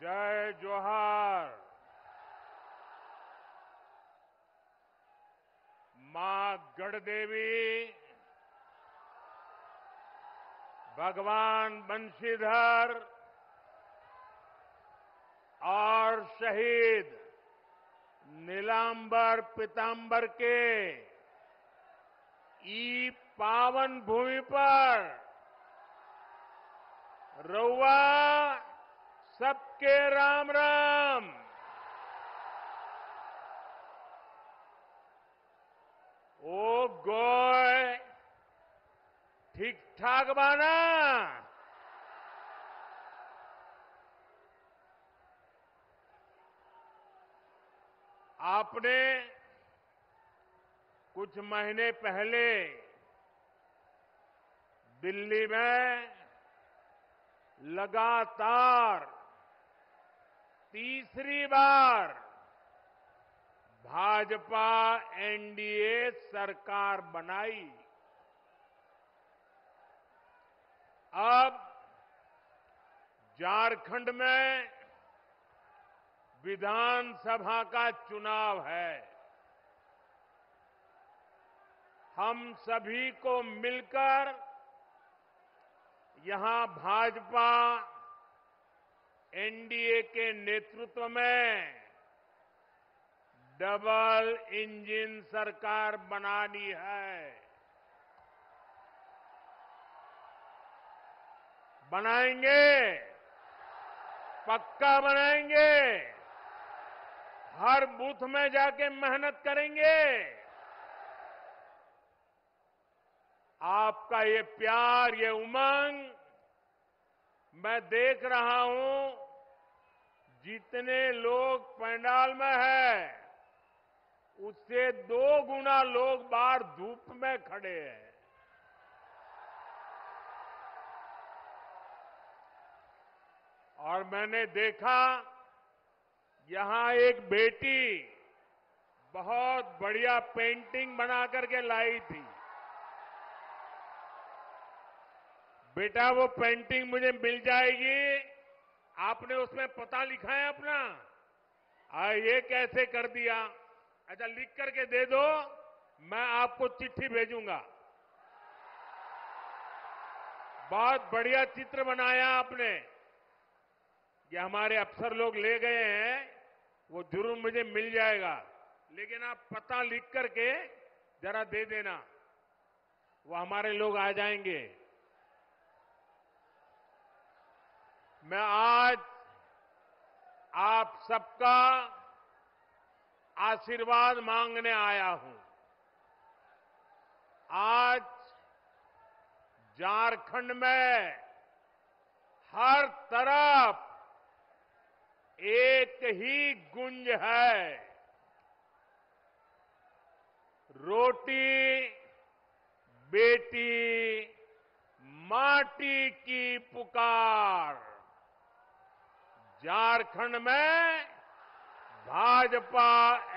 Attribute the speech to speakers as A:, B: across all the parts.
A: जय जोहार। मां गढ़देवी, भगवान बंशीधर और शहीद नीलांबर पीतांबर के ई पावन भूमि पर रउआ सबके राम राम। ओ गोय ठीक ठाक बाना? आपने कुछ महीने पहले दिल्ली में लगातार तीसरी बार भाजपा एनडीए सरकार बनाई। अब झारखंड में विधानसभा का चुनाव है। हम सभी को मिलकर यहां भाजपा एनडीए के नेतृत्व में डबल इंजन सरकार बनानी है। बनाएंगे, पक्का बनाएंगे। हर बूथ में जाके मेहनत करेंगे। आपका ये प्यार, ये उमंग मैं देख रहा हूं। जितने लोग पंडाल में हैं, उससे 2 गुना लोग बाहर धूप में खड़े हैं। और मैंने देखा यहां एक बेटी बहुत बढ़िया पेंटिंग बना करके लाई थी। बेटा, वो पेंटिंग मुझे मिल जाएगी? आपने उसमें पता लिखा है अपना? ये कैसे कर दिया? अच्छा, लिख करके दे दो, मैं आपको चिट्ठी भेजूंगा। बहुत बढ़िया चित्र बनाया आपने। ये हमारे अफसर लोग ले गए हैं, वो जरूर मुझे मिल जाएगा। लेकिन आप पता लिख करके जरा दे देना, वो हमारे लोग आ जाएंगे। मैं आज आप सबका आशीर्वाद मांगने आया हूं। आज झारखंड में हर तरफ एक ही गुंज है, रोटी बेटी माटी की पुकार। झारखंड में भाजपा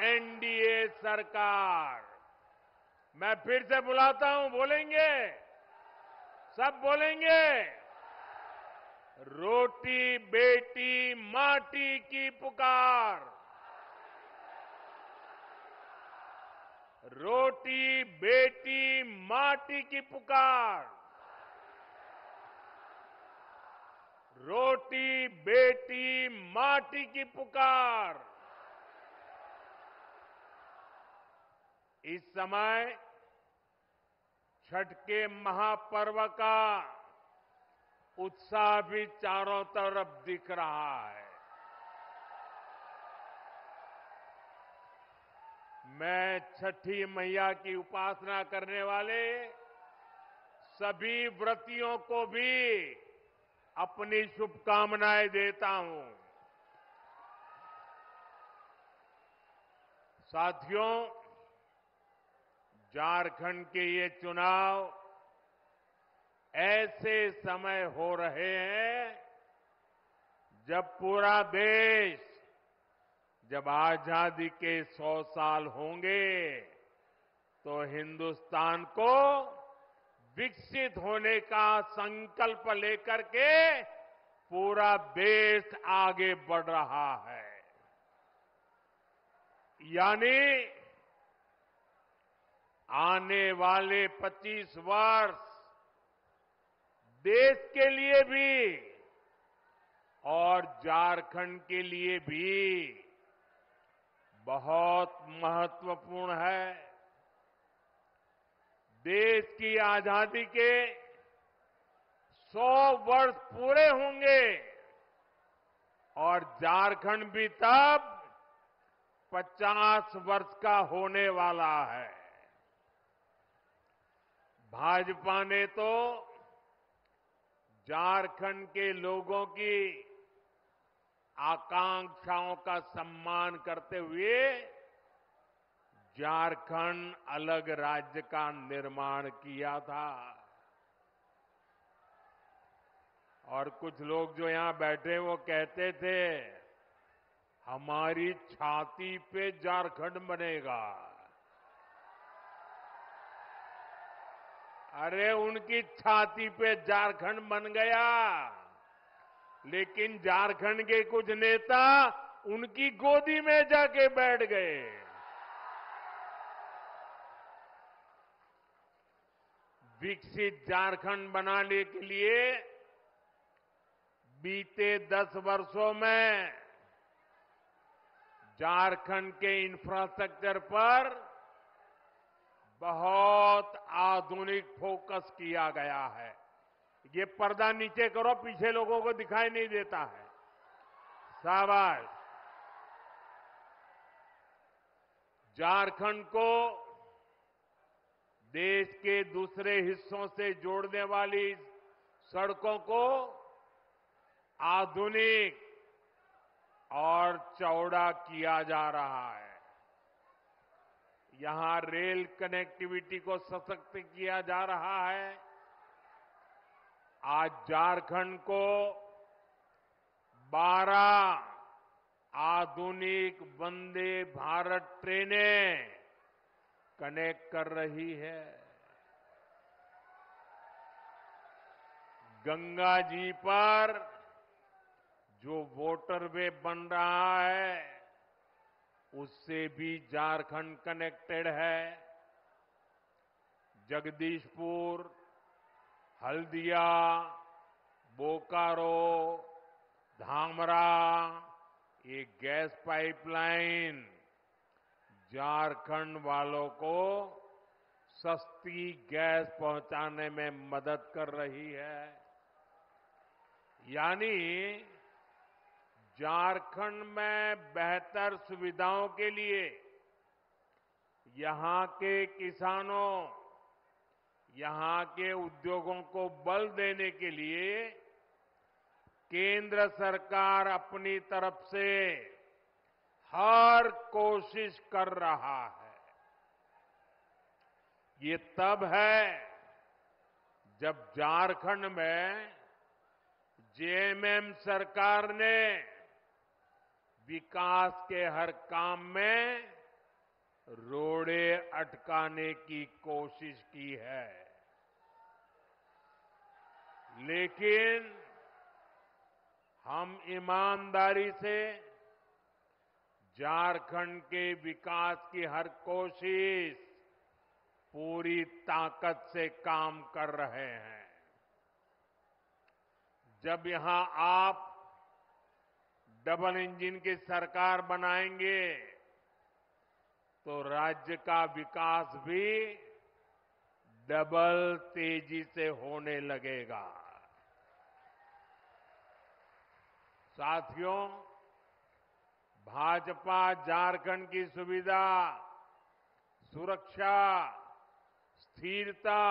A: एनडीए सरकार। मैं फिर से बुलाता हूं, बोलेंगे? सब बोलेंगे? रोटी बेटी माटी की पुकार। रोटी बेटी माटी की पुकार। रोटी बेटी माटी की पुकार। इस समय छठ के महापर्व का उत्साह भी चारों तरफ दिख रहा है। मैं छठी मैया की उपासना करने वाले सभी व्रतियों को भी अपनी शुभकामनाएं देता हूं। साथियों, झारखंड के ये चुनाव ऐसे समय हो रहे हैं जब पूरा देश, जब आजादी के 100 साल होंगे तो हिंदुस्तान को विकसित होने का संकल्प लेकर के पूरा देश आगे बढ़ रहा है। यानी आने वाले 25 वर्ष देश के लिए भी और झारखंड के लिए भी बहुत महत्वपूर्ण है। देश की आजादी के 100 वर्ष पूरे होंगे और झारखंड भी तब 50 वर्ष का होने वाला है। भाजपा ने तो झारखंड के लोगों की आकांक्षाओं का सम्मान करते हुए झारखंड अलग राज्य का निर्माण किया था। और कुछ लोग जो यहां बैठे वो कहते थे हमारी छाती पे झारखंड बनेगा। अरे उनकी छाती पे झारखंड बन गया, लेकिन झारखंड के कुछ नेता उनकी गोदी में जाके बैठ गए। विकसित झारखंड बनाने के लिए बीते 10 वर्षों में झारखंड के इंफ्रास्ट्रक्चर पर बहुत आधुनिक फोकस किया गया है। ये पर्दा नीचे करो, पीछे लोगों को दिखाई नहीं देता है। शाबाश। झारखंड को देश के दूसरे हिस्सों से जोड़ने वाली सड़कों को आधुनिक और चौड़ा किया जा रहा है। यहां रेल कनेक्टिविटी को सशक्त किया जा रहा है। आज झारखंड को 12 आधुनिक वंदे भारत ट्रेनें कनेक्ट कर रही है। गंगा जी पर जो वाटरवे बन रहा है उससे भी झारखंड कनेक्टेड है। जगदीशपुर, हल्दिया, बोकारो, धामरा, ये गैस पाइपलाइन झारखंड वालों को सस्ती गैस पहुंचाने में मदद कर रही है। यानी झारखंड में बेहतर सुविधाओं के लिए यहां के किसानों, यहां के उद्योगों को बल देने के लिए केंद्र सरकार अपनी तरफ से हर कोशिश कर रहा है। ये तब है जब झारखंड में जेएमएम सरकार ने विकास के हर काम में रोड़े अटकाने की कोशिश की है। लेकिन हम ईमानदारी से झारखंड के विकास की हर कोशिश पूरी ताकत से काम कर रहे हैं। जब यहां आप डबल इंजन की सरकार बनाएंगे तो राज्य का विकास भी डबल तेजी से होने लगेगा। साथियों, भाजपा झारखंड की सुविधा, सुरक्षा, स्थिरता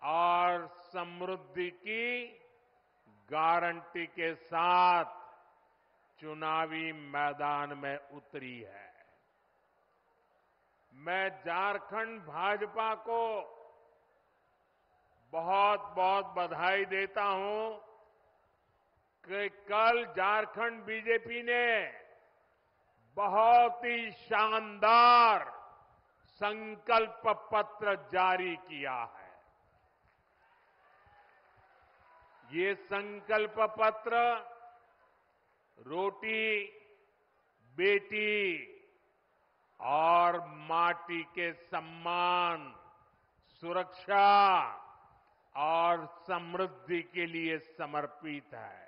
A: और समृद्धि की गारंटी के साथ चुनावी मैदान में उतरी है। मैं झारखंड भाजपा को बहुत बहुत बधाई देता हूं कि कल झारखंड बीजेपी ने बहुत ही शानदार संकल्प पत्र जारी किया है। ये संकल्प पत्र रोटी, बेटी और माटी के सम्मान, सुरक्षा और समृद्धि के लिए समर्पित है।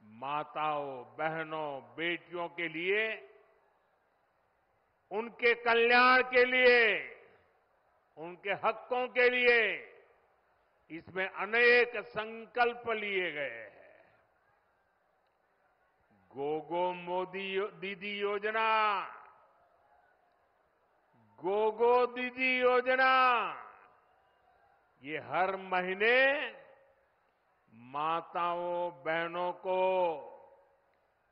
A: माताओं, बहनों, बेटियों के लिए, उनके कल्याण के लिए, उनके हकों के लिए इसमें अनेक संकल्प लिए गए हैं। गोगो मोदी दीदी योजना, गोगो दीदी योजना, ये हर महीने माताओं, बहनों को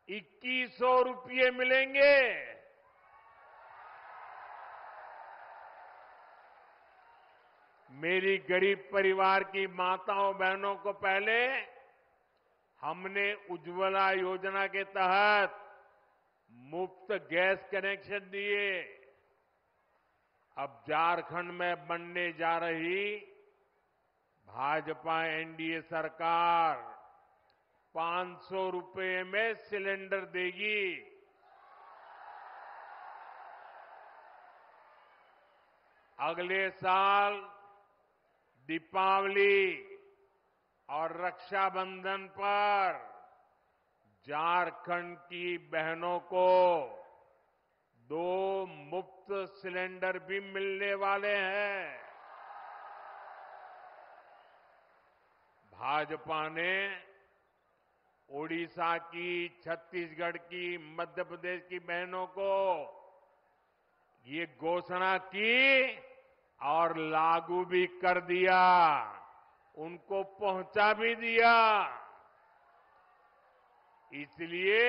A: 2100 रुपये मिलेंगे। मेरी गरीब परिवार की माताओं, बहनों को पहले हमने उज्ज्वला योजना के तहत मुफ्त गैस कनेक्शन दिए। अब झारखंड में बनने जा रही भाजपा एनडीए सरकार 500 रुपये में सिलेंडर देगी। अगले साल दीपावली और रक्षाबंधन पर झारखंड की बहनों को 2 मुफ्त सिलेंडर भी मिलने वाले हैं। भाजपा ने ओडिशा की, छत्तीसगढ़ की, मध्य प्रदेश की बहनों को ये घोषणा की और लागू भी कर दिया, उनको पहुंचा भी दिया। इसलिए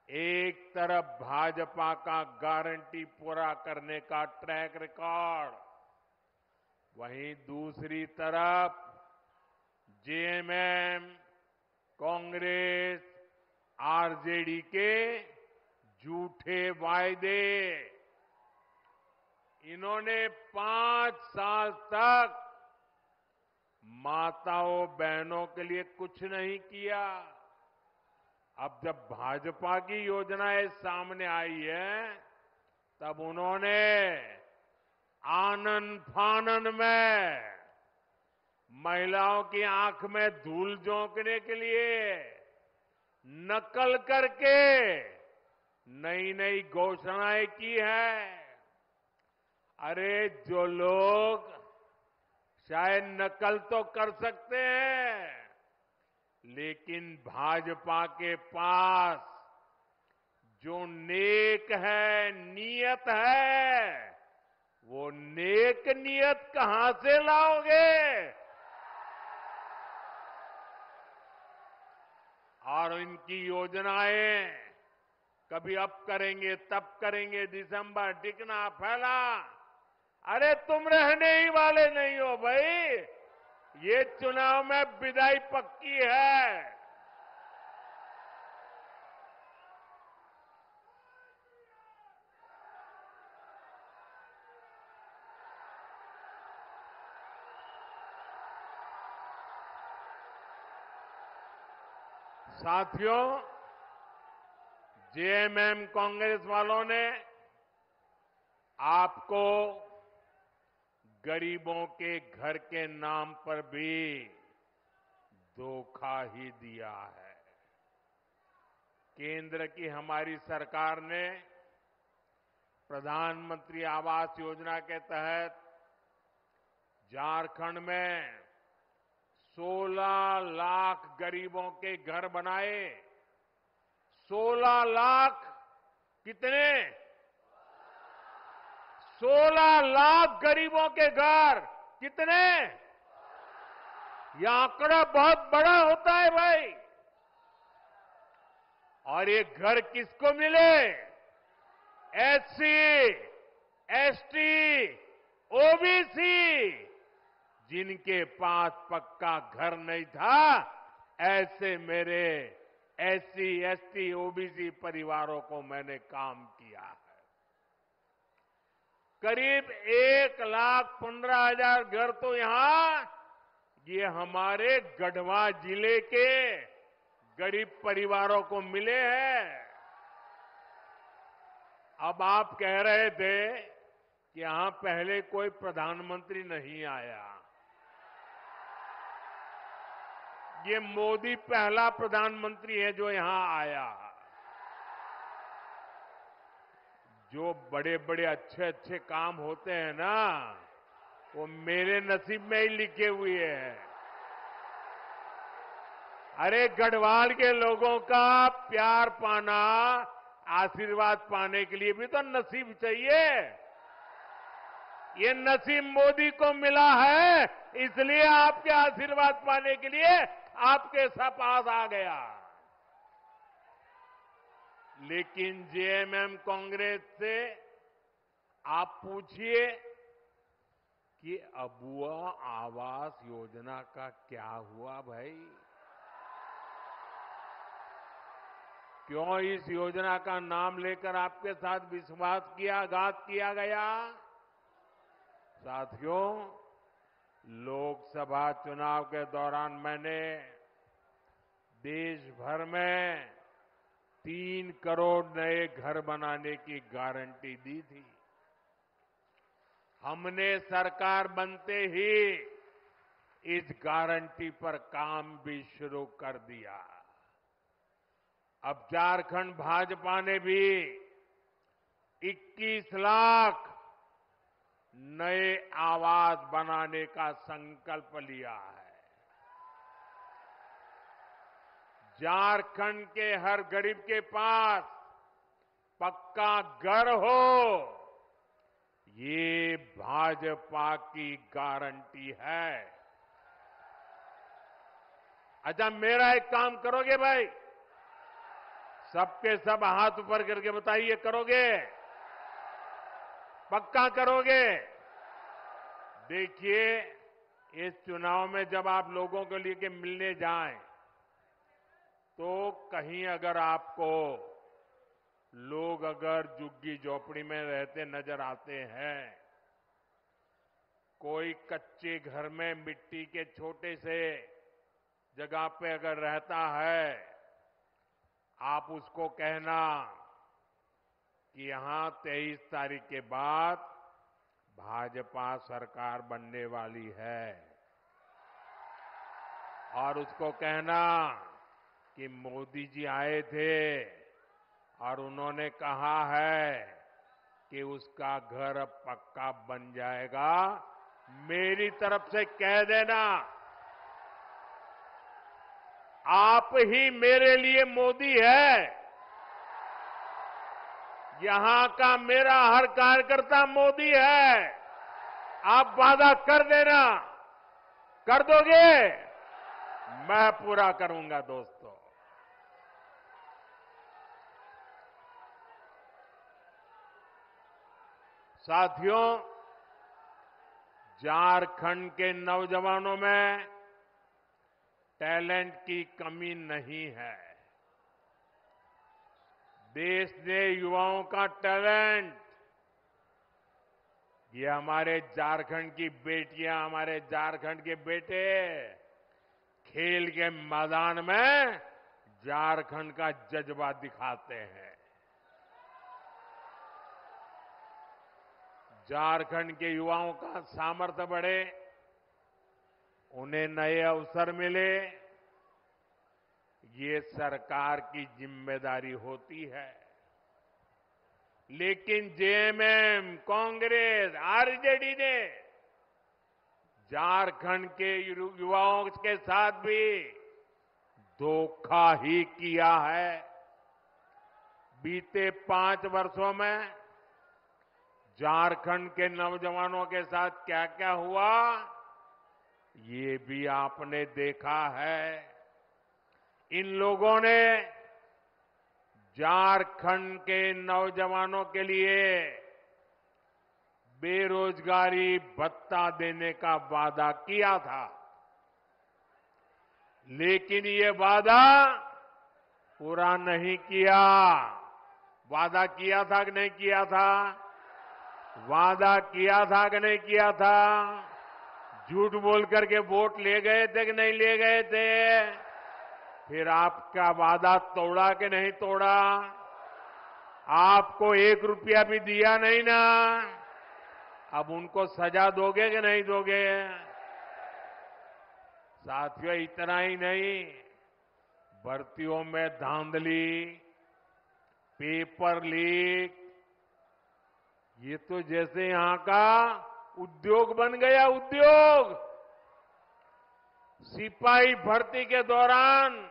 A: एक तरफ भाजपा का गारंटी पूरा करने का ट्रैक रिकॉर्ड, वहीं दूसरी तरफ जेएमएम, कांग्रेस, आरजेडी के झूठे वायदे। इन्होंने 5 साल तक माताओं, बहनों के लिए कुछ नहीं किया। अब जब भाजपा की योजनाएं सामने आई है, तब उन्होंने आनन फानन में महिलाओं की आंख में धूल झोंकने के लिए नकल करके नई नई घोषणाएं की है। अरे जो लोग शायद नकल तो कर सकते हैं, लेकिन भाजपा के पास जो नेक है, नियत है, वो नेक नियत कहां से लाओगे? और इनकी योजनाएं कभी अब करेंगे, तब करेंगे, दिसंबर टिकना फैला। अरे तुम रहने ही वाले नहीं हो भाई, ये चुनाव में विदाई पक्की है। साथियों, जेएमएम कांग्रेस वालों ने आपको गरीबों के घर के नाम पर भी धोखा ही दिया है। केंद्र की हमारी सरकार ने प्रधानमंत्री आवास योजना के तहत झारखंड में 16 लाख गरीबों के घर बनाए। 16 लाख कितने? 16 लाख गरीबों के घर कितने? यह आंकड़ा बहुत बड़ा होता है भाई। और ये घर किसको मिले? एससी, एसटी, ओबीसी, जिनके पास पक्का घर नहीं था, ऐसे मेरे एससी, एसटी, ओबीसी परिवारों को मैंने काम किया है। करीब 1,15,000 घर तो यहां ये हमारे गढ़वा जिले के गरीब परिवारों को मिले हैं। अब आप कह रहे थे कि यहां पहले कोई प्रधानमंत्री नहीं आया। ये मोदी पहला प्रधानमंत्री है जो यहां आया। जो बड़े बड़े अच्छे अच्छे काम होते हैं ना, वो मेरे नसीब में ही लिखे हुए हैं। अरे गढ़वाल के लोगों का प्यार पाना, आशीर्वाद पाने के लिए भी तो नसीब चाहिए। ये नसीब मोदी को मिला है, इसलिए आपके आशीर्वाद पाने के लिए आपके पास आ गया। लेकिन जेएमएम कांग्रेस से आप पूछिए कि अबुआ आवास योजना का क्या हुआ भाई? क्यों इस योजना का नाम लेकर आपके साथ विश्वासघात किया गया? साथियों, लोकसभा चुनाव के दौरान मैंने देश भर में 3 करोड़ नए घर बनाने की गारंटी दी थी। हमने सरकार बनते ही इस गारंटी पर काम भी शुरू कर दिया। अब झारखंड भाजपा ने भी 21 लाख नए आवास बनाने का संकल्प लिया है। झारखंड के हर गरीब के पास पक्का घर हो, ये भाजपा की गारंटी है। अच्छा, मेरा एक काम करोगे भाई? सबके सब हाथ ऊपर करके बताइए, करोगे? पक्का करोगे? देखिए, इस चुनाव में जब आप लोगों के लिए मिलने जाएं, तो कहीं अगर आपको लोग अगर झुग्गी झोपड़ी में रहते नजर आते हैं, कोई कच्चे घर में मिट्टी के छोटे से जगह पे अगर रहता है, आप उसको कहना कि यहां 23 तारीख के बाद भाजपा सरकार बनने वाली है, और उसको कहना कि मोदी जी आए थे और उन्होंने कहा है कि उसका घर अब पक्का बन जाएगा। मेरी तरफ से कह देना, आप ही मेरे लिए मोदी है। यहां का मेरा हर कार्यकर्ता मोदी है। आप वादा कर देना, कर दोगे? मैं पूरा करूंगा दोस्तों। साथियों, झारखंड के नौजवानों में टैलेंट की कमी नहीं है। देश ने युवाओं का टैलेंट, ये हमारे झारखंड की बेटियां, हमारे झारखंड के बेटे खेल के मैदान में झारखंड का जज्बा दिखाते हैं। झारखंड के युवाओं का सामर्थ्य बढ़े, उन्हें नए अवसर मिले, ये सरकार की जिम्मेदारी होती है। लेकिन जेएमएम, कांग्रेस, आरजेडी ने झारखंड के युवाओं के साथ भी धोखा ही किया है। बीते 5 वर्षों में झारखंड के नौजवानों के साथ क्या क्या हुआ, ये भी आपने देखा है। इन लोगों ने झारखंड के नौजवानों के लिए बेरोजगारी भत्ता देने का वादा किया था, लेकिन ये वादा पूरा नहीं किया। वादा किया था कि नहीं किया था? वादा किया था कि नहीं किया था? झूठ बोल करके वोट ले गए थे कि नहीं ले गए थे? फिर आपका वादा तोड़ा कि नहीं तोड़ा? आपको 1 रुपया भी दिया नहीं ना? अब उनको सजा दोगे कि नहीं दोगे? साथियों, इतना ही नहीं, भर्तियों में धांधली, पेपर लीक, ये तो जैसे यहां का उद्योग बन गया, उद्योग। सिपाही भर्ती के दौरान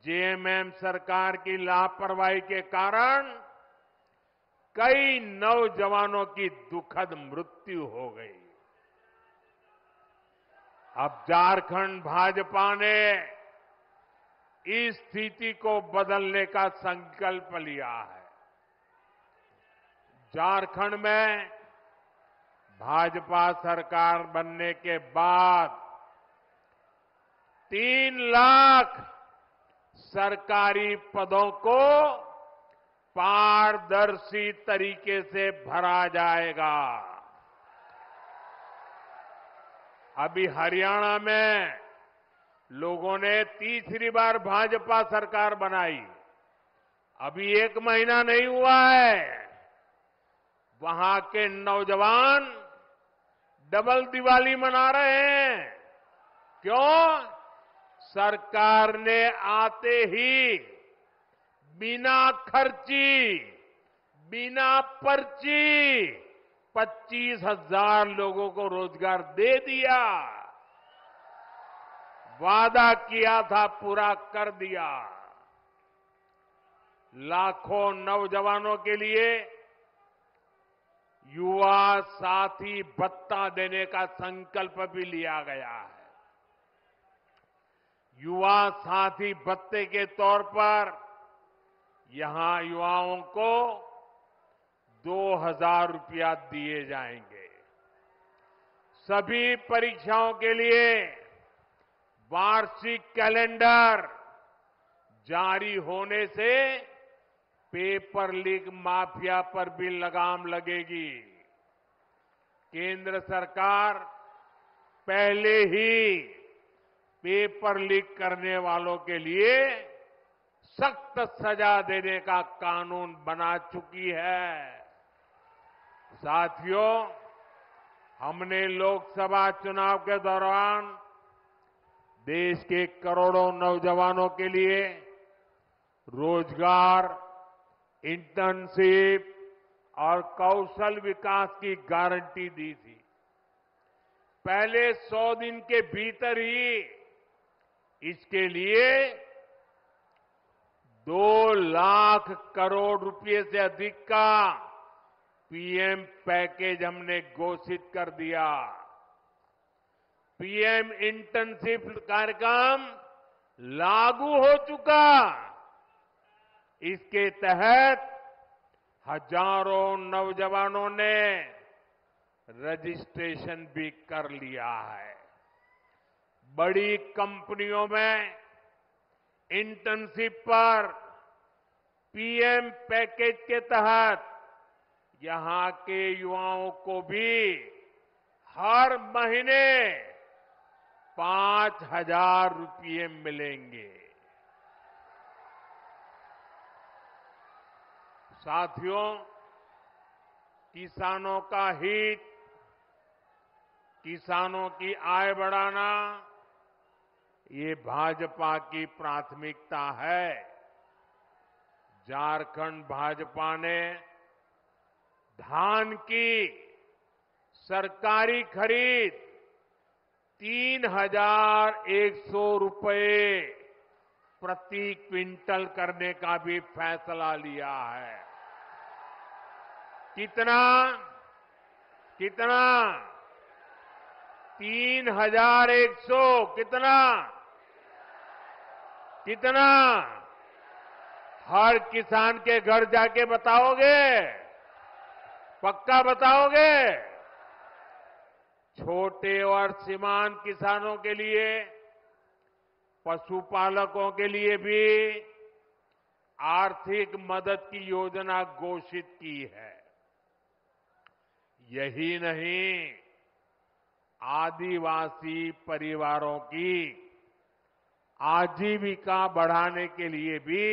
A: जेएमएम सरकार की लापरवाही के कारण कई नौजवानों की दुखद मृत्यु हो गई। अब झारखंड भाजपा ने इस स्थिति को बदलने का संकल्प लिया है। झारखंड में भाजपा सरकार बनने के बाद 3 लाख सरकारी पदों को पारदर्शी तरीके से भरा जाएगा। अभी हरियाणा में लोगों ने तीसरी बार भाजपा सरकार बनाई, अभी 1 महीना नहीं हुआ है। वहां के नौजवान डबल दिवाली मना रहे हैं। क्यों? सरकार ने आते ही बिना खर्ची, बिना पर्ची 25,000 लोगों को रोजगार दे दिया। वादा किया था, पूरा कर दिया। लाखों नौजवानों के लिए युवा साथी भत्ता देने का संकल्प भी लिया गया है। युवा साथी भत्ते के तौर पर यहां युवाओं को 2,000 रुपया दिए जाएंगे। सभी परीक्षाओं के लिए वार्षिक कैलेंडर जारी होने से पेपर लीक माफिया पर भी लगाम लगेगी। केंद्र सरकार पहले ही पेपर लीक करने वालों के लिए सख्त सजा देने का कानून बना चुकी है। साथियों, हमने लोकसभा चुनाव के दौरान देश के करोड़ों नौजवानों के लिए रोजगार, इंटर्नशिप और कौशल विकास की गारंटी दी थी। पहले 100 दिन के भीतर ही इसके लिए 2 लाख करोड़ रुपए से अधिक का पीएम पैकेज हमने घोषित कर दिया। पीएम इंटर्नशिप कार्यक्रम लागू हो चुका। इसके तहत हजारों नौजवानों ने रजिस्ट्रेशन भी कर लिया है। बड़ी कंपनियों में इंटर्नशिप पर पीएम पैकेज के तहत यहां के युवाओं को भी हर महीने 5,000 रुपये मिलेंगे। साथियों, किसानों का हित, किसानों की आय बढ़ाना, ये भाजपा की प्राथमिकता है। झारखंड भाजपा ने धान की सरकारी खरीद 3,100 रुपये प्रति क्विंटल करने का भी फैसला लिया है। कितना? कितना? 3,100। कितना? कितना? हर किसान के घर जाके बताओगे? पक्का बताओगे? छोटे और सीमांत किसानों के लिए, पशुपालकों के लिए भी आर्थिक मदद की योजना घोषित की है। यही नहीं, आदिवासी परिवारों की आजीविका बढ़ाने के लिए भी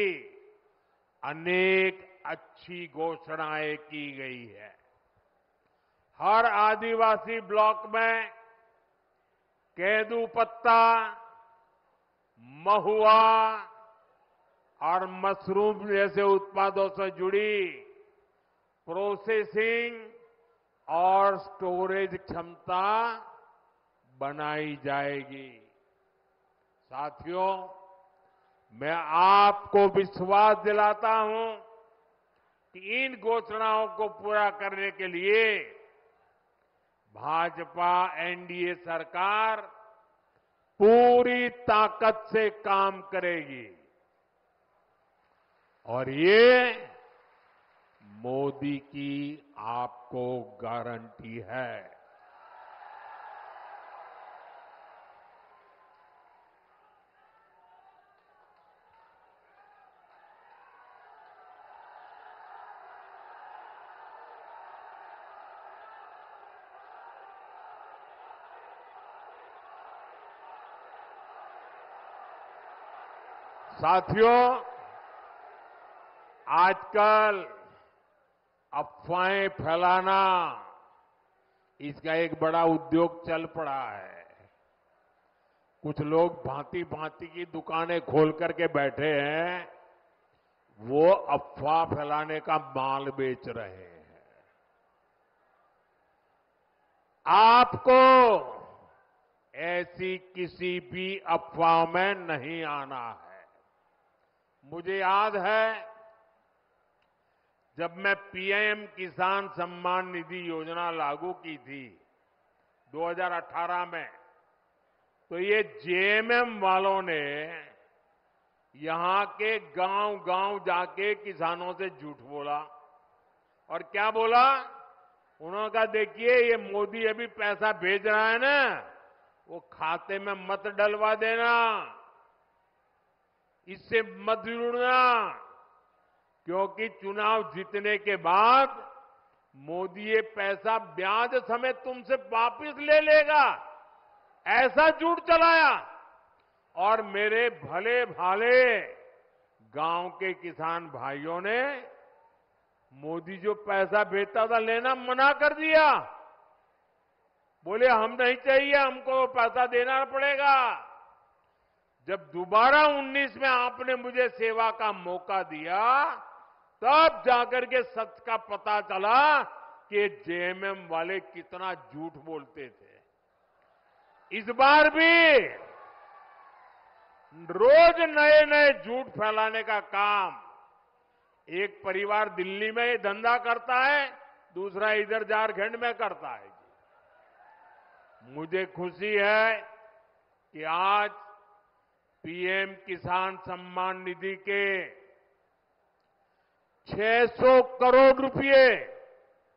A: अनेक अच्छी घोषणाएं की गई है। हर आदिवासी ब्लॉक में केदू पत्ता, महुआ और मशरूम जैसे उत्पादों से जुड़ी प्रोसेसिंग और स्टोरेज क्षमता बनाई जाएगी। साथियों, मैं आपको विश्वास दिलाता हूं कि इन घोषणाओं को पूरा करने के लिए भाजपा एनडीए सरकार पूरी ताकत से काम करेगी और ये मोदी की आपको गारंटी है। साथियों, आजकल अफवाहें फैलाना इसका एक बड़ा उद्योग चल पड़ा है। कुछ लोग भांति भांति की दुकानें खोल करके बैठे हैं, वो अफवाह फैलाने का माल बेच रहे हैं। आपको ऐसी किसी भी अफवाह में नहीं आना है। मुझे याद है जब मैं पीएम किसान सम्मान निधि योजना लागू की थी 2018 में, तो ये जेएमएम वालों ने यहां के गांव-गांव जाके किसानों से झूठ बोला। और क्या बोला? उन्होंने कहा, देखिए ये मोदी अभी पैसा भेज रहा है ना, वो खाते में मत डलवा देना, इससे मत जुड़ना, क्योंकि चुनाव जीतने के बाद मोदी ये पैसा ब्याज समेत तुमसे वापस ले लेगा, ऐसा झूठ चलाया। और मेरे भले भाले गांव के किसान भाइयों ने मोदी जो पैसा भेजता था लेना मना कर दिया। बोले हम नहीं चाहिए, हमको पैसा देना पड़ेगा। जब दोबारा 19 में आपने मुझे सेवा का मौका दिया, तब जाकर के सच का पता चला कि जेएमएम वाले कितना झूठ बोलते थे। इस बार भी रोज नए नए झूठ फैलाने का काम एक परिवार दिल्ली में धंधा करता है, दूसरा इधर झारखंड में करता है। मुझे खुशी है कि आज पीएम किसान सम्मान निधि के 600 करोड़ रुपए,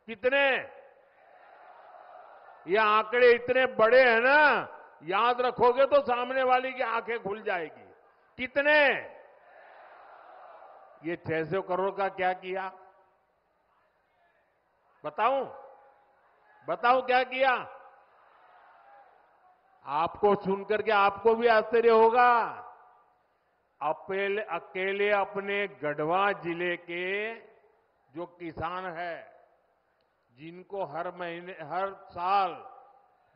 A: कितने? ये आंकड़े इतने बड़े हैं ना, याद रखोगे तो सामने वाली की आंखें खुल जाएगी। कितने? ये 600 करोड़ का क्या किया? बताऊं क्या किया? आपको सुनकर के आपको भी आश्चर्य होगा। अकेले अपने गढ़वा जिले के जो किसान है, जिनको हर साल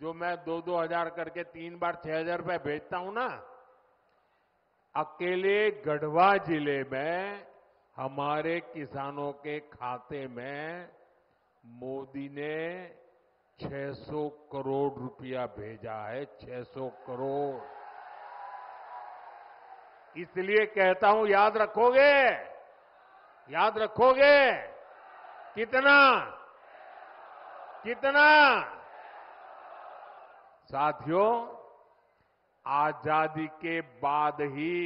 A: जो मैं 2-2 हजार करके 3 बार 6,000 रुपए भेजता हूं ना, अकेले गढ़वा जिले में हमारे किसानों के खाते में मोदी ने 600 करोड़ रुपया भेजा है। 600 करोड़। इसलिए कहता हूं, याद रखोगे? याद रखोगे? कितना? कितना? साथियों, आजादी के बाद ही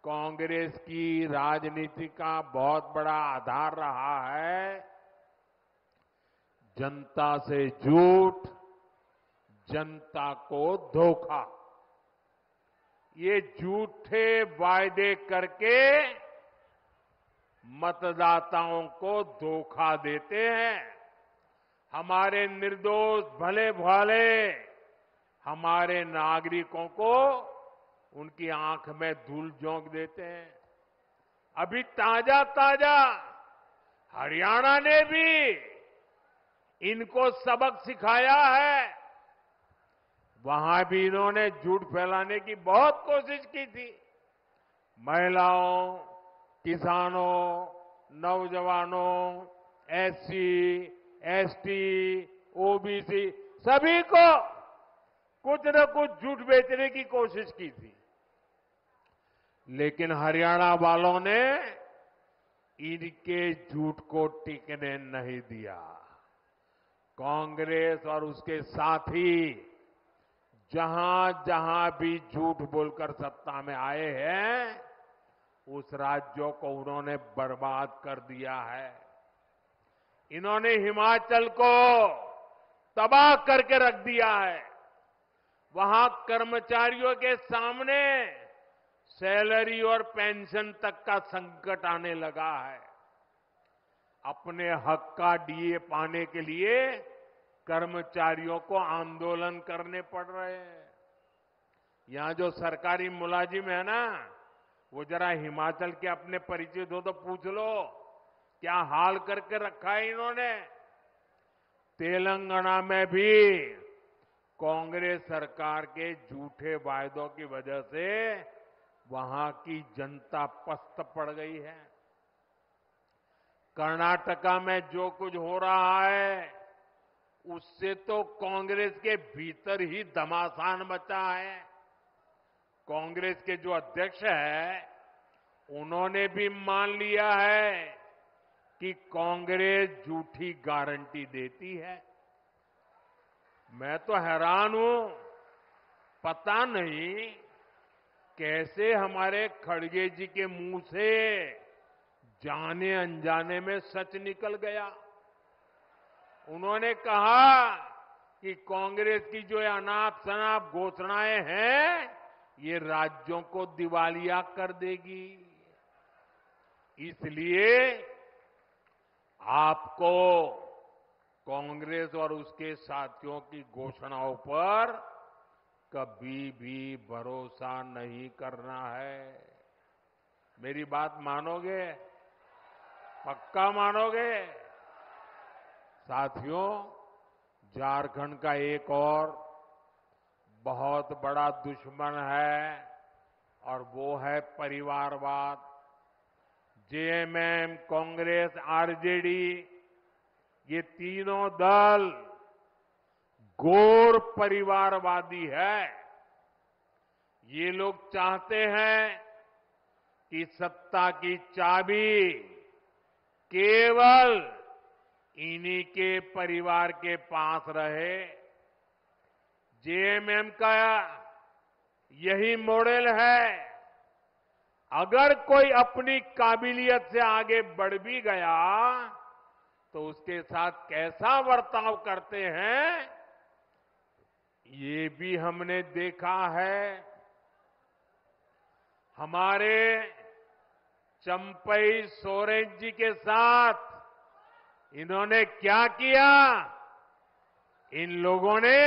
A: कांग्रेस की राजनीति का बहुत बड़ा आधार रहा है जनता से झूठ, जनता को धोखा। ये झूठे वायदे करके मतदाताओं को धोखा देते हैं। हमारे निर्दोष भले भाले हमारे नागरिकों को उनकी आंख में धूल झोंक देते हैं। अभी ताजा ताजा हरियाणा ने भी इनको सबक सिखाया है। वहां भी इन्होंने झूठ फैलाने की बहुत कोशिश की थी। महिलाओं, किसानों, नौजवानों, एससी, एसटी, ओबीसी सभी को कुछ न कुछ झूठ बेचने की कोशिश की थी। लेकिन हरियाणा वालों ने इनके झूठ को टिकने नहीं दिया। कांग्रेस और उसके साथी जहां जहां भी झूठ बोलकर सत्ता में आए हैं, उस राज्यों को उन्होंने बर्बाद कर दिया है। इन्होंने हिमाचल को तबाह करके रख दिया है। वहां कर्मचारियों के सामने सैलरी और पेंशन तक का संकट आने लगा है। अपने हक का डीए पाने के लिए कर्मचारियों को आंदोलन करने पड़ रहे हैं। यहां जो सरकारी मुलाजिम है ना, वो जरा हिमाचल के अपने परिचित हो तो पूछ लो क्या हाल करके रखा है इन्होंने। तेलंगाना में भी कांग्रेस सरकार के झूठे वायदों की वजह से वहां की जनता पस्त पड़ गई है। कर्नाटका में जो कुछ हो रहा है उससे तो कांग्रेस के भीतर ही घमासान मचा है। कांग्रेस के जो अध्यक्ष है उन्होंने भी मान लिया है कि कांग्रेस झूठी गारंटी देती है। मैं तो हैरान हूं, पता नहीं कैसे हमारे खड़गे जी के मुंह से जाने अनजाने में सच निकल गया। उन्होंने कहा कि कांग्रेस की जो अनाप शनाप घोषणाएं हैं ये राज्यों को दिवालिया कर देगी। इसलिए आपको कांग्रेस और उसके साथियों की घोषणाओं पर कभी भी भरोसा नहीं करना है। मेरी बात मानोगे? पक्का मानोगे? साथियों, झारखंड का एक और बहुत बड़ा दुश्मन है और वो है परिवारवाद। जेएमएम, कांग्रेस, आरजेडी ये तीनों दल घोर परिवारवादी है। ये लोग चाहते हैं कि सत्ता की चाबी केवल इन्हीं के परिवार के पास रहे। जेएमएम का यही मॉडल है। अगर कोई अपनी काबिलियत से आगे बढ़ भी गया तो उसके साथ कैसा बर्ताव करते हैं ये भी हमने देखा है। हमारे चंपई सोरेन जी के साथ इन्होंने क्या किया? इन लोगों ने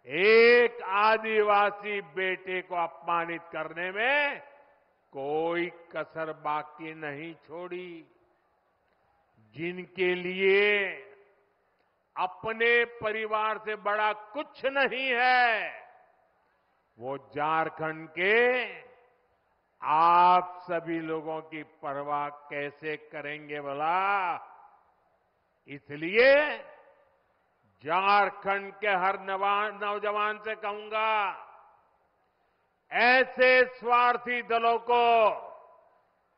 A: एक आदिवासी बेटे को अपमानित करने में कोई कसर बाकी नहीं छोड़ी। जिनके लिए अपने परिवार से बड़ा कुछ नहीं है, वो झारखंड के आप सभी लोगों की परवाह कैसे करेंगे भला? इसलिए झारखंड के हर नौजवान से कहूंगा, ऐसे स्वार्थी दलों को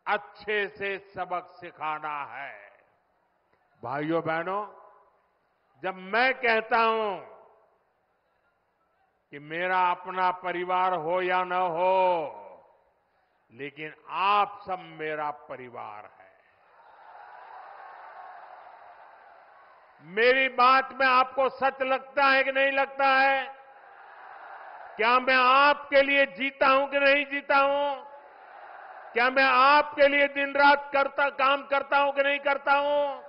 A: अच्छे से सबक सिखाना है। भाइयों बहनों, जब मैं कहता हूं कि मेरा अपना परिवार हो या न हो, लेकिन आप सब मेरा परिवार है। मेरी बात में आपको सच लगता है कि नहीं लगता है? क्या मैं आपके लिए जीता हूं कि नहीं जीता हूं? क्या मैं आपके लिए दिन रात काम करता हूं कि नहीं करता हूं?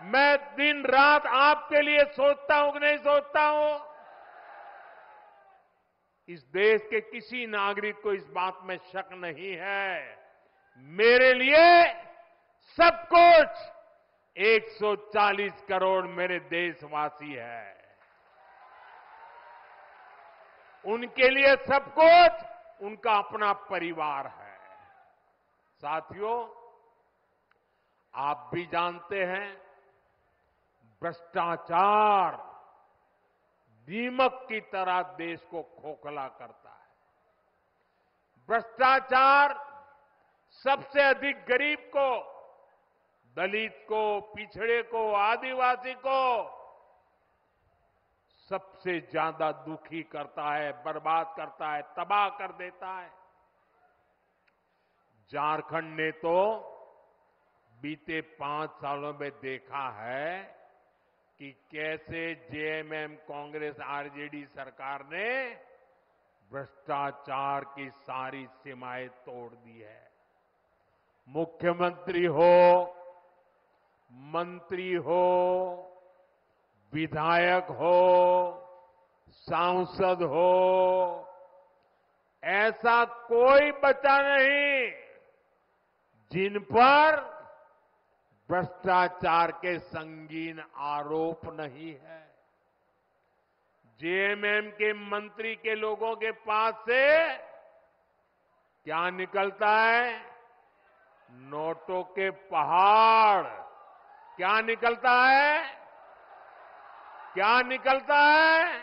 A: मैं दिन रात आपके लिए सोचता हूं कि नहीं सोचता हूं। इस देश के किसी नागरिक को इस बात में शक नहीं है, मेरे लिए सब कुछ 140 करोड़ मेरे देशवासी हैं। उनके लिए सब कुछ उनका अपना परिवार है। साथियों, आप भी जानते हैं, भ्रष्टाचार दीमक की तरह देश को खोखला करता है। भ्रष्टाचार सबसे अधिक गरीब को, दलित को, पिछड़े को, आदिवासी को सबसे ज्यादा दुखी करता है, बर्बाद करता है, तबाह कर देता है। झारखंड ने तो बीते 5 सालों में देखा है कि कैसे जेएमएम, कांग्रेस, आरजेडी सरकार ने भ्रष्टाचार की सारी सीमाएं तोड़ दी है। मुख्यमंत्री हो, मंत्री हो, विधायक हो, सांसद हो, ऐसा कोई बचा नहीं जिन पर भ्रष्टाचार के संगीन आरोप नहीं है। जेएमएम के मंत्री के लोगों के पास से क्या निकलता है? नोटों के पहाड़। क्या निकलता है? क्या निकलता है?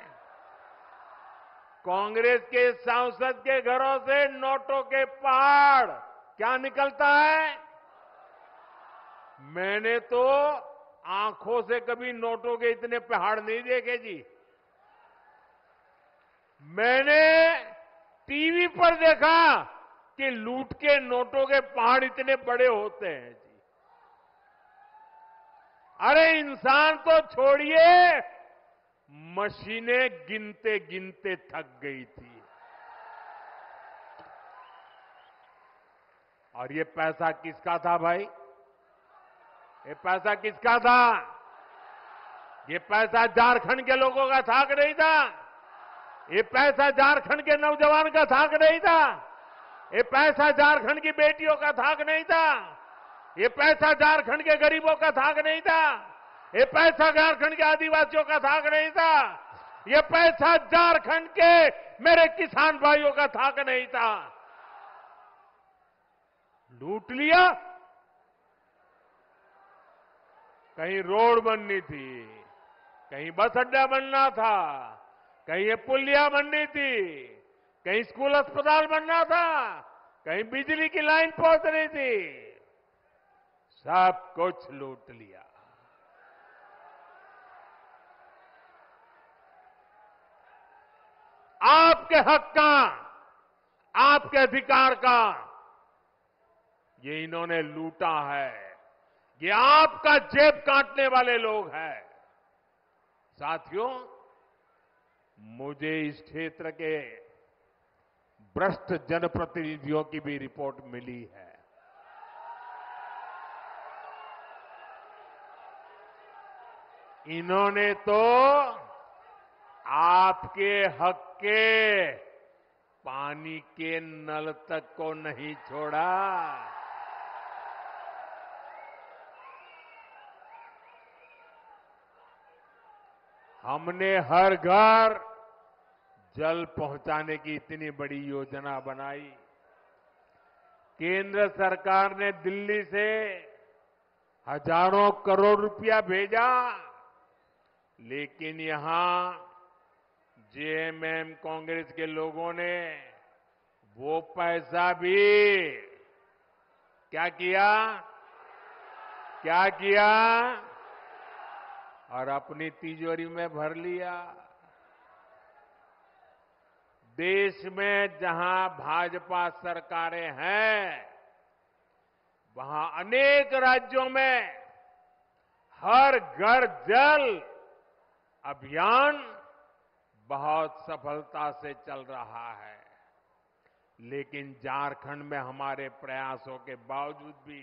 A: कांग्रेस के सांसद के घरों से नोटों के पहाड़। क्या निकलता है? मैंने तो आंखों से कभी नोटों के इतने पहाड़ नहीं देखे जी। मैंने टीवी पर देखा कि लूट के नोटों के पहाड़ इतने बड़े होते हैं जी। अरे इंसान तो छोड़िए, मशीनें गिनते गिनते थक गई थी। और ये पैसा किसका था भाई? ये पैसा किसका था? ये पैसा झारखंड के लोगों का था कि नहीं था? ये पैसा झारखंड के नौजवान का था कि नहीं था? ये पैसा झारखंड की बेटियों का था कि नहीं था? ये पैसा झारखंड के गरीबों का था कि नहीं था? ये पैसा झारखंड के आदिवासियों का था कि नहीं था? ये पैसा झारखंड के मेरे किसान भाइयों का था कि नहीं था? लूट लिया। कहीं रोड बननी थी, कहीं बस अड्डा बनना था, कहीं ये पुलिया बननी थी, कहीं स्कूल अस्पताल बनना था, कहीं बिजली की लाइन पहुंचनी थी, सब कुछ लूट लिया। आपके हक का, आपके अधिकार का ये इन्होंने लूटा है। ये आपका जेब काटने वाले लोग हैं। साथियों, मुझे इस क्षेत्र के भ्रष्ट जनप्रतिनिधियों की भी रिपोर्ट मिली है। इन्होंने तो आपके हक के पानी के नल तक को नहीं छोड़ा। हमने हर घर जल पहुंचाने की इतनी बड़ी योजना बनाई। केंद्र सरकार ने दिल्ली से हजारों करोड़ रुपया भेजा, लेकिन यहां जेएमएम, कांग्रेस के लोगों ने वो पैसा भी क्या किया? क्या किया? और अपनी तिजोरी में भर लिया। देश में जहां भाजपा सरकारें हैं, वहां अनेक राज्यों में हर घर जल अभियान बहुत सफलता से चल रहा है। लेकिन झारखंड में हमारे प्रयासों के बावजूद भी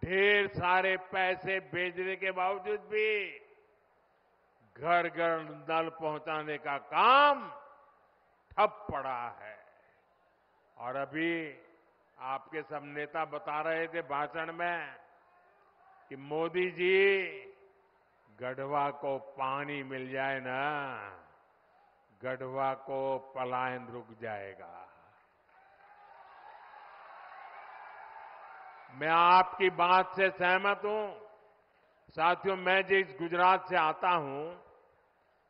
A: ढेर सारे पैसे भेजने के बावजूद भी घर घर नल पहुंचाने का काम ठप पड़ा है। और अभी आपके सब नेता बता रहे थे भाषण में कि मोदी जी गढ़वा को पानी मिल जाए ना, गढ़वा को पलायन रुक जाएगा। मैं आपकी बात से सहमत हूं। साथियों, मैं जिस गुजरात से आता हूं,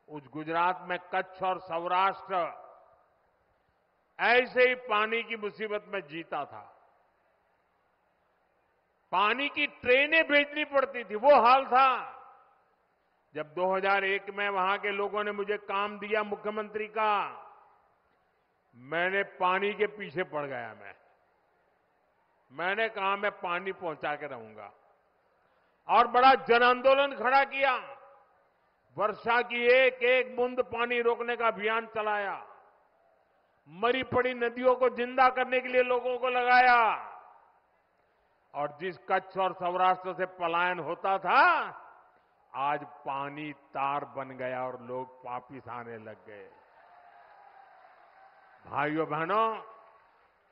A: उस गुजरात में कच्छ और सौराष्ट्र ऐसे ही पानी की मुसीबत में जीता था। पानी की ट्रेनें भेजनी पड़ती थी, वो हाल था। जब 2001 में वहां के लोगों ने मुझे काम दिया मुख्यमंत्री का, मैंने पानी के पीछे पड़ गया। मैंने कहा मैं पानी पहुंचा के रहूंगा और बड़ा जन आंदोलन खड़ा किया। वर्षा की एक एक बूंद पानी रोकने का अभियान चलाया। मरी पड़ी नदियों को जिंदा करने के लिए लोगों को लगाया। और जिस कच्छ और सौराष्ट्र से पलायन होता था, आज पानी तार बन गया और लोग वापिस आने लग गए। भाइयों बहनों,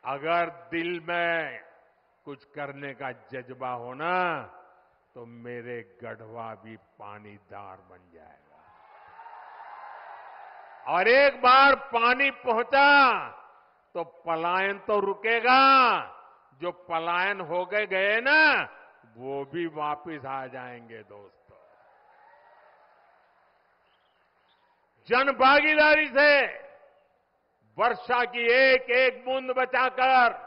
A: अगर दिल में कुछ करने का जज्बा हो ना, तो मेरे गढ़वा भी पानीदार बन जाएगा। और एक बार पानी पहुंचा तो पलायन तो रुकेगा। जो पलायन हो गए ना, वो भी वापिस आ जाएंगे दोस्तों। जन भागीदारी से वर्षा की एक एक बूंद बचाकर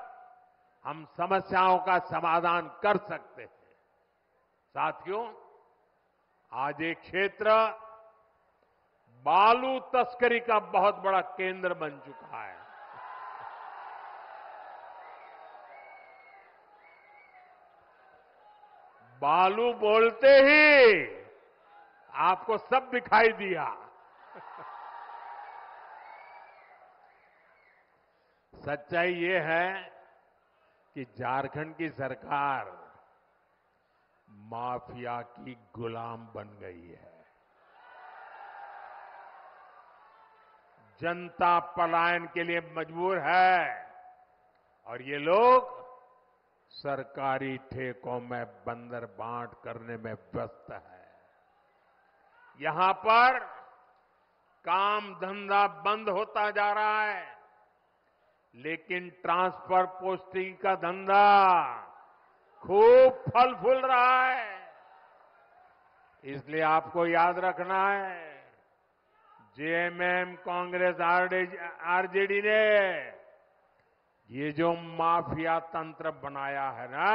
A: हम समस्याओं का समाधान कर सकते हैं। साथियों, आज एक क्षेत्र बालू तस्करी का बहुत बड़ा केंद्र बन चुका है। बालू बोलते ही आपको सब दिखाई दिया। सच्चाई ये है कि झारखंड की सरकार माफिया की गुलाम बन गई है। जनता पलायन के लिए मजबूर है और ये लोग सरकारी ठेकों में बंदर बांट करने में व्यस्त है। यहां पर काम धंधा बंद होता जा रहा है, लेकिन ट्रांसफर पोस्टिंग का धंधा खूब फल फूल रहा है। इसलिए आपको याद रखना है, जेएमएम, कांग्रेस, आरजेडी ने ये जो माफिया तंत्र बनाया है ना,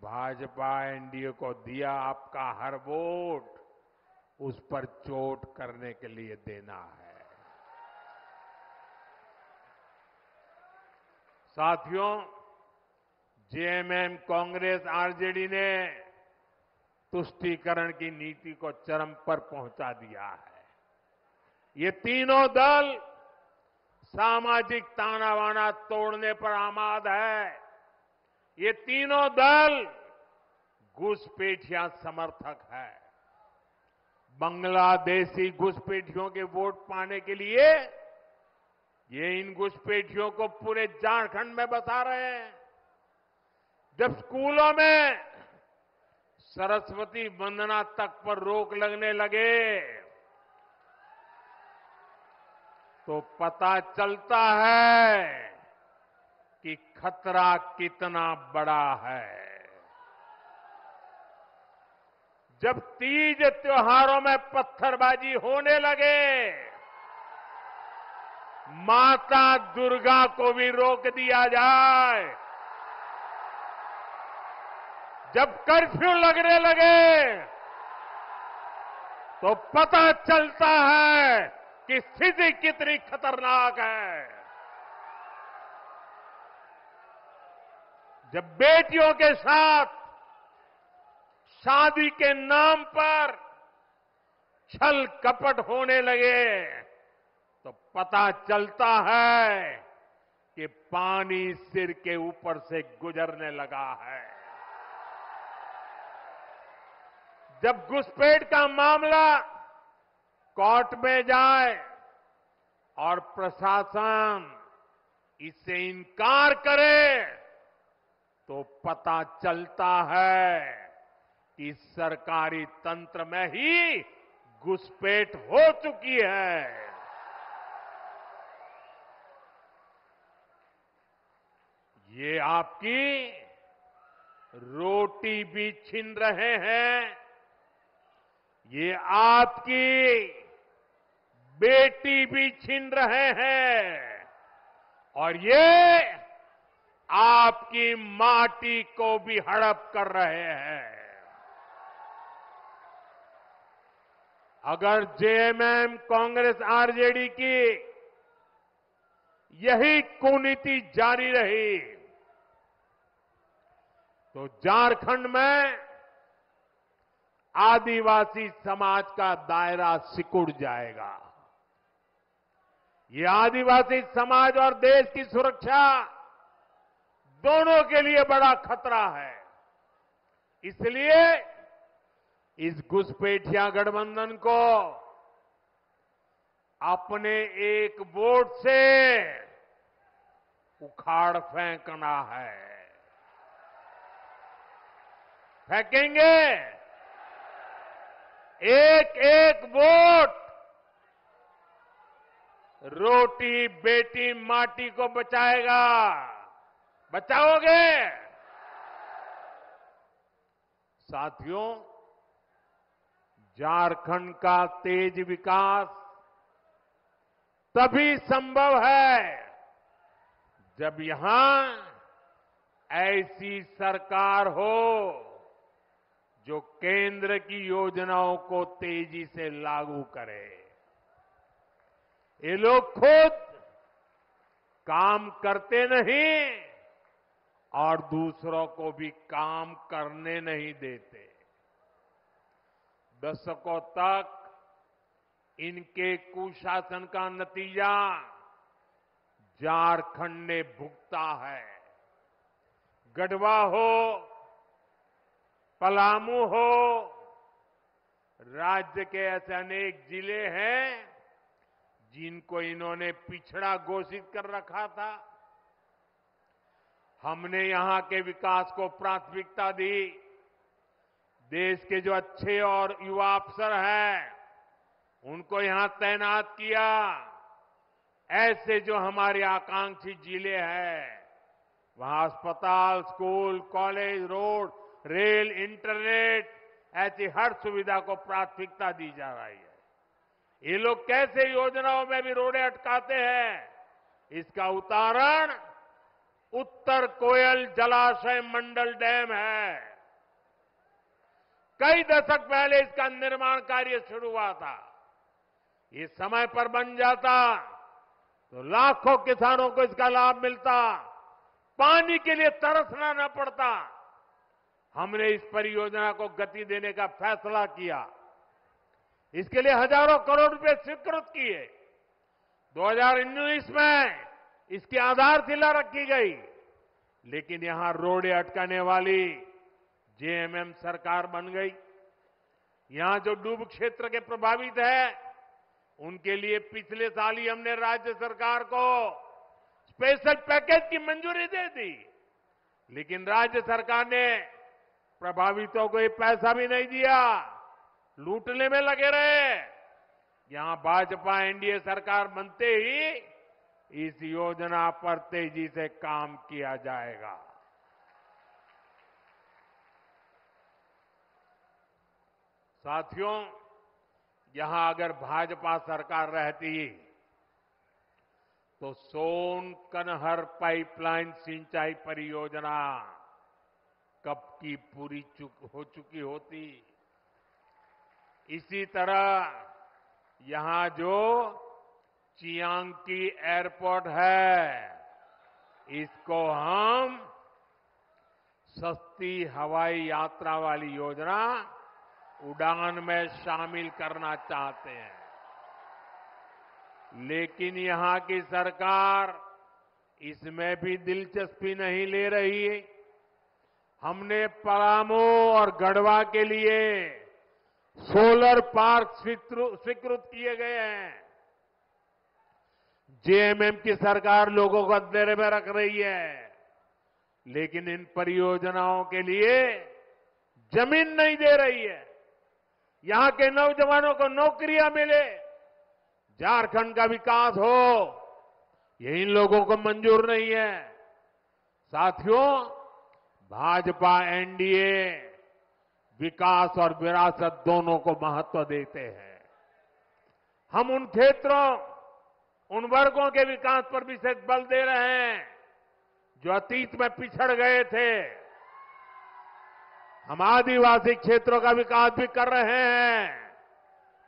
A: भाजपा एनडीए को दिया आपका हर वोट उस पर चोट करने के लिए देना है। साथियों, जेएमएम, कांग्रेस, आरजेडी ने तुष्टीकरण की नीति को चरम पर पहुंचा दिया है। ये तीनों दल सामाजिक तानाबाना तोड़ने पर आमाद है। ये तीनों दल घुसपैठिया समर्थक है। बांग्लादेशी घुसपैठियों के वोट पाने के लिए ये इन घुसपैठियों को पूरे झारखंड में बसा रहे हैं। जब स्कूलों में सरस्वती वंदना तक पर रोक लगने लगे तो पता चलता है कि खतरा कितना बड़ा है। जब तीज त्योहारों में पत्थरबाजी होने लगे, माता दुर्गा को भी रोक दिया जाए। जब कर्फ्यू लगने लगे तो पता चलता है कि स्थिति कितनी खतरनाक है। जब बेटियों के साथ शादी के नाम पर छल कपट होने लगे तो पता चलता है कि पानी सिर के ऊपर से गुजरने लगा है। जब घुसपैठ का मामला कोर्ट में जाए और प्रशासन इससे इनकार करे तो पता चलता है कि सरकारी तंत्र में ही घुसपैठ हो चुकी है। ये आपकी रोटी भी छीन रहे हैं, ये आपकी बेटी भी छीन रहे हैं और ये आपकी माटी को भी हड़प कर रहे हैं। अगर जेएमएम, कांग्रेस, आरजेडी की यही कुनीति जारी रही तो झारखंड में आदिवासी समाज का दायरा सिकुड़ जाएगा। ये आदिवासी समाज और देश की सुरक्षा दोनों के लिए बड़ा खतरा है। इसलिए इस घुसपैठिया गठबंधन को अपने एक वोट से उखाड़ फेंकना है। फेंकेंगे। एक एक वोट रोटी बेटी माटी को बचाएगा। बचाओगे? साथियों, झारखंड का तेज विकास तभी संभव है जब यहां ऐसी सरकार हो जो केंद्र की योजनाओं को तेजी से लागू करे। ये लोग खुद काम करते नहीं और दूसरों को भी काम करने नहीं देते। दशकों तक इनके कुशासन का नतीजा झारखंड ने भुगता है। गढ़वा हो, पलामू हो, राज्य के ऐसे अनेक जिले हैं जिनको इन्होंने पिछड़ा घोषित कर रखा था। हमने यहां के विकास को प्राथमिकता दी। देश के जो अच्छे और युवा अफसर हैं उनको यहां तैनात किया। ऐसे जो हमारे आकांक्षी जिले हैं वहां अस्पताल, school, college, road, rail, internet ऐसी हर सुविधा को प्राथमिकता दी जा रही है। ये लोग कैसे योजनाओं में भी रोड़े अटकाते हैं, इसका उदाहरण उत्तर कोयल जलाशय मंडल डैम है। कई दशक पहले इसका निर्माण कार्य शुरू हुआ था। ये समय पर बन जाता तो लाखों किसानों को इसका लाभ मिलता, पानी के लिए तरसना न पड़ता। हमने इस परियोजना को गति देने का फैसला किया। इसके लिए हजारों करोड़ रुपए स्वीकृत किए। 2019 में इसकी आधारशिला रखी गई, लेकिन यहां रोड़े अटकाने वाली जेएमएम सरकार बन गई। यहां जो डूब क्षेत्र के प्रभावित है उनके लिए पिछले साल ही हमने राज्य सरकार को स्पेशल पैकेज की मंजूरी दे दी, लेकिन राज्य सरकार ने प्रभावितों को ये पैसा भी नहीं दिया, लूटने में लगे रहे। यहां भाजपा एनडीए सरकार बनते ही इस योजना पर तेजी से काम किया जाएगा। साथियों, यहां अगर भाजपा सरकार रहती तो सोन कनहर पाइपलाइन सिंचाई परियोजना कब की पूरी हो चुकी होती। इसी तरह यहां जो चियांकी एयरपोर्ट है, इसको हम सस्ती हवाई यात्रा वाली योजना उड़ान में शामिल करना चाहते हैं, लेकिन यहां की सरकार इसमें भी दिलचस्पी नहीं ले रही है। हमने पलामू और गढ़वा के लिए सोलर पार्क स्वीकृत किए गए हैं। जेएमएम की सरकार लोगों को अंधेरे में रख रही है, लेकिन इन परियोजनाओं के लिए जमीन नहीं दे रही है। यहां के नौजवानों को नौकरियां मिले, झारखंड का विकास हो, ये इन लोगों को मंजूर नहीं है। साथियों, भाजपा एनडीए विकास और विरासत दोनों को महत्व देते हैं। हम उन क्षेत्रों, उन वर्गों के विकास पर विशेष बल दे रहे हैं जो अतीत में पिछड़ गए थे। हम आदिवासी क्षेत्रों का विकास भी कर रहे हैं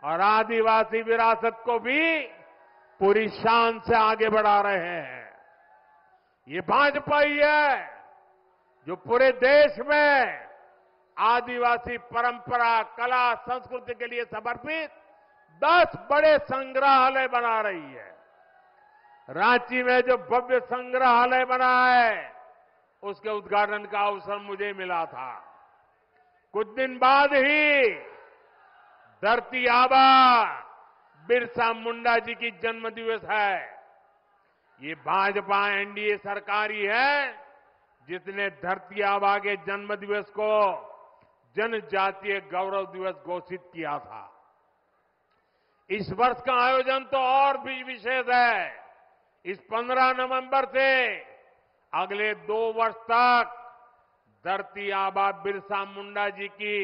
A: और आदिवासी विरासत को भी पूरी शान से आगे बढ़ा रहे हैं। ये भाजपा ही है जो पूरे देश में आदिवासी परंपरा, कला, संस्कृति के लिए समर्पित 10 बड़े संग्रहालय बना रही है। रांची में जो भव्य संग्रहालय बना है, उसके उद्घाटन का अवसर मुझे मिला था। कुछ दिन बाद ही धरती आबा बिरसा मुंडा जी की जन्म दिवस है। ये भाजपा एनडीए सरकार ही है जिसने धरती आबा के जन्म दिवस को जनजातीय गौरव दिवस घोषित किया था। इस वर्ष का आयोजन तो और भी विशेष है। इस 15 नवंबर से अगले 2 वर्ष तक धरती आबा बिरसा मुंडा जी की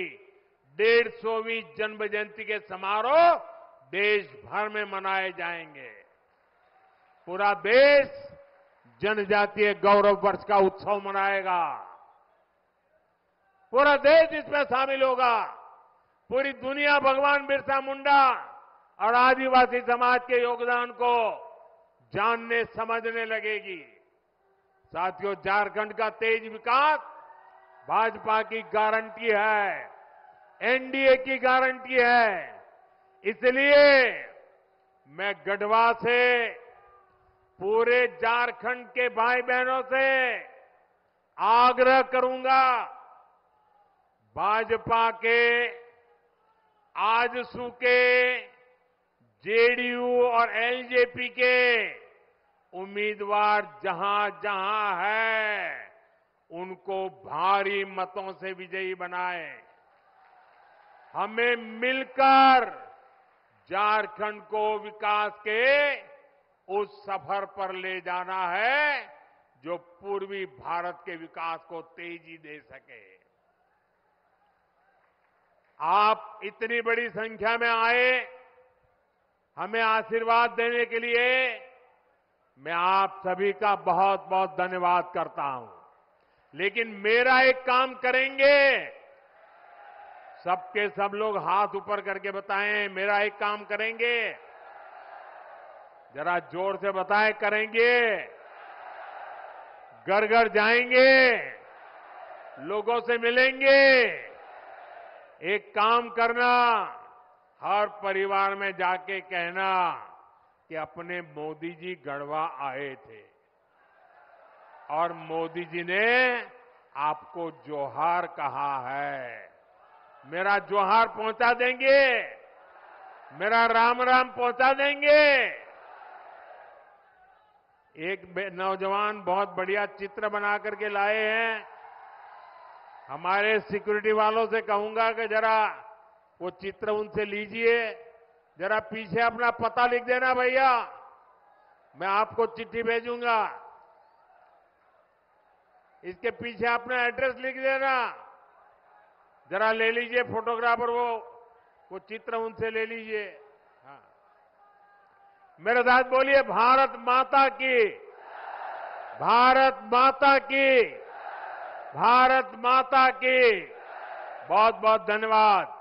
A: 150वीं जन्म जयंती के समारोह देश भर में मनाए जाएंगे। पूरा देश जनजातीय गौरव वर्ष का उत्सव मनाएगा। पूरा देश इसमें शामिल होगा। पूरी दुनिया भगवान बिरसा मुंडा और आदिवासी समाज के योगदान को जानने समझने लगेगी। साथियों, झारखंड का तेज विकास भाजपा की गारंटी है, एनडीए की गारंटी है। इसलिए मैं गढ़वा से पूरे झारखंड के भाई बहनों से आग्रह करूंगा, भाजपा के आजसू के जेडीयू और एलजेपी के उम्मीदवार जहां जहां है, उनको भारी मतों से विजयी बनाए। हमें मिलकर झारखंड को विकास के उस सफर पर ले जाना है जो पूर्वी भारत के विकास को तेजी दे सके। आप इतनी बड़ी संख्या में आए, हमें आशीर्वाद देने के लिए मैं आप सभी का बहुत बहुत धन्यवाद करता हूं। लेकिन मेरा एक काम करेंगे, सबके सब लोग हाथ ऊपर करके बताएं, मेरा एक काम करेंगे। जरा जोर से बताएं, करेंगे। घर घर जाएंगे, लोगों से मिलेंगे। एक काम करना, हर परिवार में जाके कहना कि अपने मोदी जी गढ़वा आए थे और मोदी जी ने आपको जोहार कहा है। मेरा जोहार पहुंचा देंगे, मेरा राम राम पहुंचा देंगे। एक नौजवान बहुत बढ़िया चित्र बना करके लाए हैं। हमारे सिक्योरिटी वालों से कहूंगा कि जरा वो चित्र उनसे लीजिए। जरा पीछे अपना पता लिख देना भैया, मैं आपको चिट्ठी भेजूंगा। इसके पीछे अपना एड्रेस लिख देना। जरा ले लीजिए फोटोग्राफर, वो चित्र उनसे ले लीजिए। हाँ, मेरे साथ बोलिए, भारत माता की, भारत माता की, भारत माता की। बहुत बहुत धन्यवाद।